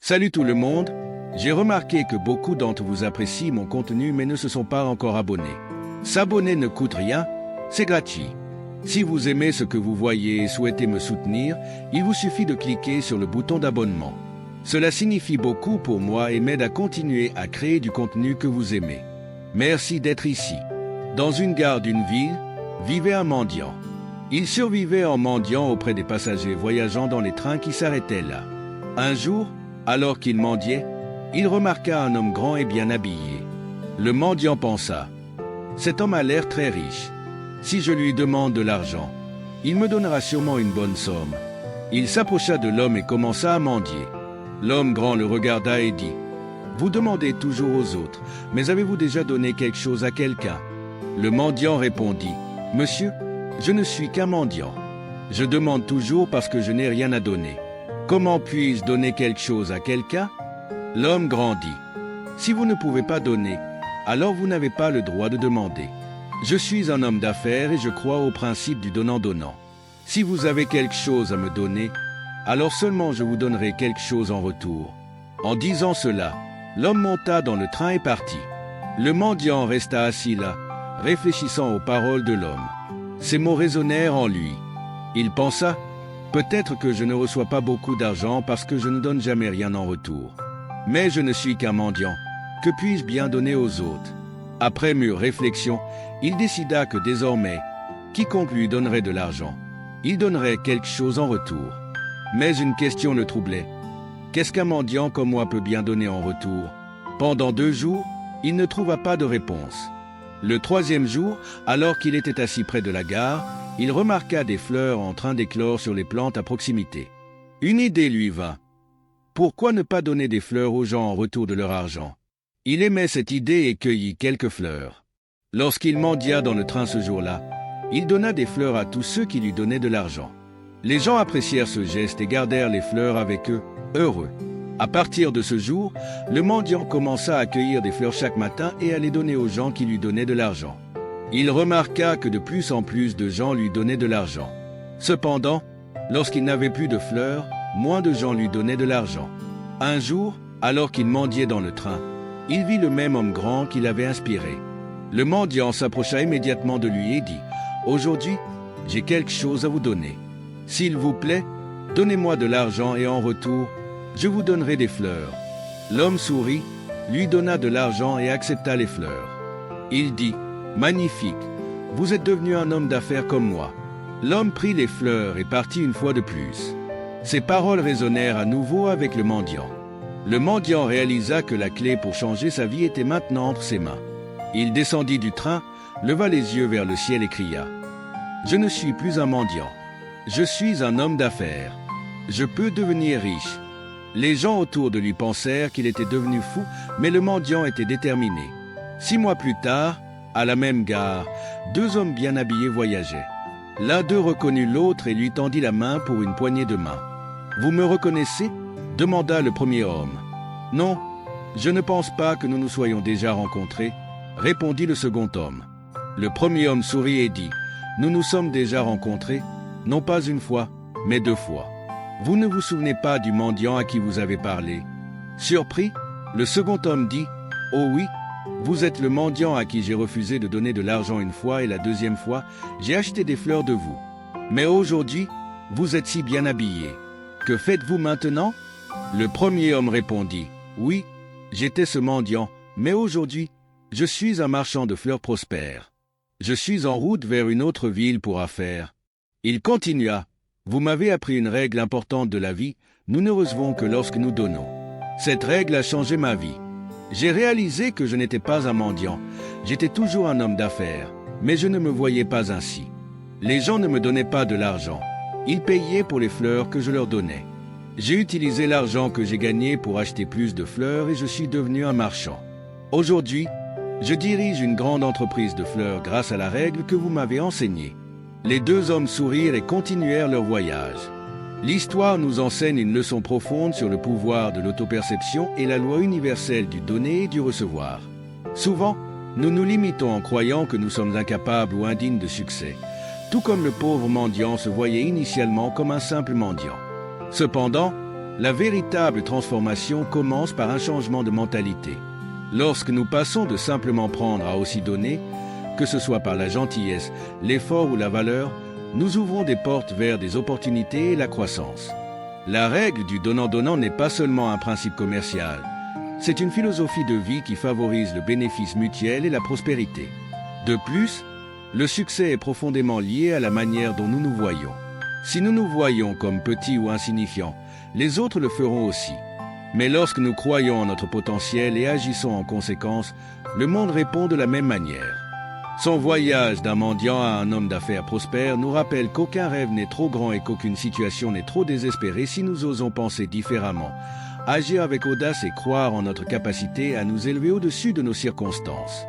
Salut tout le monde, j'ai remarqué que beaucoup d'entre vous apprécient mon contenu mais ne se sont pas encore abonnés. S'abonner ne coûte rien, c'est gratuit. Si vous aimez ce que vous voyez et souhaitez me soutenir, il vous suffit de cliquer sur le bouton d'abonnement. Cela signifie beaucoup pour moi et m'aide à continuer à créer du contenu que vous aimez. Merci d'être ici. Dans une gare d'une ville, vivait un mendiant. Il survivait en mendiant auprès des passagers voyageant dans les trains qui s'arrêtaient là. Un jour, alors qu'il mendiait, il remarqua un homme grand et bien habillé. Le mendiant pensa, « Cet homme a l'air très riche. Si je lui demande de l'argent, il me donnera sûrement une bonne somme. » Il s'approcha de l'homme et commença à mendier. L'homme grand le regarda et dit, « Vous demandez toujours aux autres, mais avez-vous déjà donné quelque chose à quelqu'un ?» Le mendiant répondit, « Monsieur, je ne suis qu'un mendiant. Je demande toujours parce que je n'ai rien à donner. Comment puis-je donner quelque chose à quelqu'un ?» L'homme grand dit, « Si vous ne pouvez pas donner, alors vous n'avez pas le droit de demander. Je suis un homme d'affaires et je crois au principe du donnant-donnant. Si vous avez quelque chose à me donner, alors seulement je vous donnerai quelque chose en retour. » En disant cela, l'homme monta dans le train et partit. Le mendiant resta assis là, réfléchissant aux paroles de l'homme. Ces mots résonnèrent en lui. Il pensa, « Peut-être que je ne reçois pas beaucoup d'argent parce que je ne donne jamais rien en retour. Mais je ne suis qu'un mendiant. Que puis-je bien donner aux autres ?» Après mûre réflexion, il décida que désormais, quiconque lui donnerait de l'argent, il donnerait quelque chose en retour. Mais une question le troublait. Qu'est-ce qu'un mendiant comme moi peut bien donner en retour? Pendant 2 jours, il ne trouva pas de réponse. Le 3e jour, alors qu'il était assis près de la gare, il remarqua des fleurs en train d'éclore sur les plantes à proximité. Une idée lui vint. Pourquoi ne pas donner des fleurs aux gens en retour de leur argent? Il aimait cette idée et cueillit quelques fleurs. Lorsqu'il mendia dans le train ce jour-là, il donna des fleurs à tous ceux qui lui donnaient de l'argent. Les gens apprécièrent ce geste et gardèrent les fleurs avec eux, heureux. À partir de ce jour, le mendiant commença à cueillir des fleurs chaque matin et à les donner aux gens qui lui donnaient de l'argent. Il remarqua que de plus en plus de gens lui donnaient de l'argent. Cependant, lorsqu'il n'avait plus de fleurs, moins de gens lui donnaient de l'argent. Un jour, alors qu'il mendiait dans le train, il vit le même homme grand qui l'avait inspiré. Le mendiant s'approcha immédiatement de lui et dit, « Aujourd'hui, j'ai quelque chose à vous donner. S'il vous plaît, donnez-moi de l'argent et en retour, je vous donnerai des fleurs. » L'homme sourit, lui donna de l'argent et accepta les fleurs. Il dit, « Magnifique, vous êtes devenu un homme d'affaires comme moi. » L'homme prit les fleurs et partit une fois de plus. Ces paroles résonnèrent à nouveau avec le mendiant. Le mendiant réalisa que la clé pour changer sa vie était maintenant entre ses mains. Il descendit du train, leva les yeux vers le ciel et cria, « Je ne suis plus un mendiant. Je suis un homme d'affaires. Je peux devenir riche. » Les gens autour de lui pensèrent qu'il était devenu fou, mais le mendiant était déterminé. 6 mois plus tard, à la même gare, 2 hommes bien habillés voyageaient. L'un d'eux reconnut l'autre et lui tendit la main pour une poignée de main. « Vous me reconnaissez ?» demanda le premier homme. « Non, je ne pense pas que nous nous soyons déjà rencontrés, » répondit le second homme. Le premier homme sourit et dit, « Nous nous sommes déjà rencontrés, non pas une fois, mais 2 fois. Vous ne vous souvenez pas du mendiant à qui vous avez parlé ?» Surpris, le second homme dit, « Oh oui, vous êtes le mendiant à qui j'ai refusé de donner de l'argent une fois et la 2e fois, j'ai acheté des fleurs de vous. Mais aujourd'hui, vous êtes si bien habillé. Que faites-vous maintenant ?» Le premier homme répondit, « Oui, j'étais ce mendiant, mais aujourd'hui, je suis un marchand de fleurs prospère. Je suis en route vers une autre ville pour affaires. » Il continua, « Vous m'avez appris une règle importante de la vie, nous ne recevons que lorsque nous donnons. Cette règle a changé ma vie. J'ai réalisé que je n'étais pas un mendiant, j'étais toujours un homme d'affaires, mais je ne me voyais pas ainsi. Les gens ne me donnaient pas de l'argent, ils payaient pour les fleurs que je leur donnais. J'ai utilisé l'argent que j'ai gagné pour acheter plus de fleurs et je suis devenu un marchand. Aujourd'hui, je dirige une grande entreprise de fleurs grâce à la règle que vous m'avez enseignée. » Les 2 hommes sourirent et continuèrent leur voyage. L'histoire nous enseigne une leçon profonde sur le pouvoir de l'autoperception et la loi universelle du donner et du recevoir. Souvent, nous nous limitons en croyant que nous sommes incapables ou indignes de succès, tout comme le pauvre mendiant se voyait initialement comme un simple mendiant. Cependant, La véritable transformation commence par un changement de mentalité. Lorsque nous passons de simplement prendre à aussi donner, que ce soit par la gentillesse, l'effort ou la valeur, nous ouvrons des portes vers des opportunités et la croissance. La règle du donnant-donnant n'est pas seulement un principe commercial, c'est une philosophie de vie qui favorise le bénéfice mutuel et la prospérité. De plus, le succès est profondément lié à la manière dont nous nous voyons. Si nous nous voyons comme petits ou insignifiants, les autres le feront aussi. Mais lorsque nous croyons en notre potentiel et agissons en conséquence, le monde répond de la même manière. Son voyage d'un mendiant à un homme d'affaires prospère nous rappelle qu'aucun rêve n'est trop grand et qu'aucune situation n'est trop désespérée si nous osons penser différemment, agir avec audace et croire en notre capacité à nous élever au-dessus de nos circonstances.